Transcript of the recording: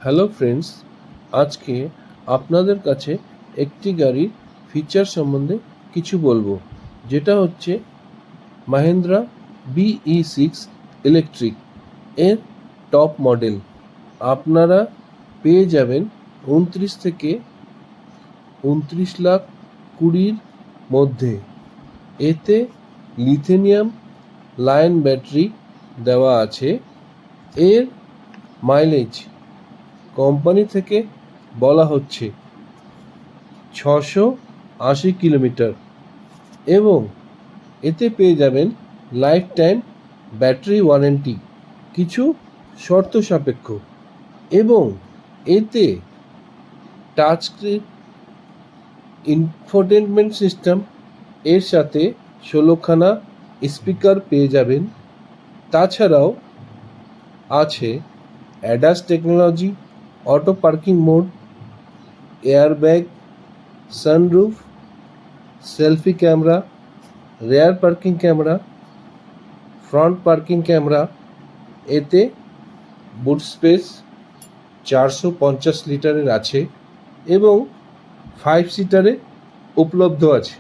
Hello friends, আজকে আপনাদের কাছে একটি গাড়ির ফিচার সম্বন্ধে কিছু বলবো, যেটা হচ্ছে মাহিন্দ্রা BE6 ইলেকট্রিক এর টপ মডেল। আপনারা পেয়ে যাবেন 29 থেকে 29,20,000 মধ্যে। এতে লিথিয়াম লায়ন ব্যাটারি দেওয়া আছে। এর মাইলেজ কোম্পানি থেকে বলা হচ্ছে 680 কিলোমিটার এবং এতে পেয়ে যাবেন লাইফ টাইম ব্যাটারি ওয়ারেন্টি, কিছু শর্ত সাপেক্ষ, এবং এতে টাচ স্ক্রিন ইনফোটেনমেন্ট সিস্টেম এর সাথে 16খানা স্পিকার পেয়ে যাবেন। তাছাড়াও আছে ADAS technology, auto parking mode, airbag, sunroof, selfie camera, rare parking camera, front parking camera. এতে বুট স্পেস 450 লিটারের আছে এবং 5 সিটারে উপলব্ধ আছে।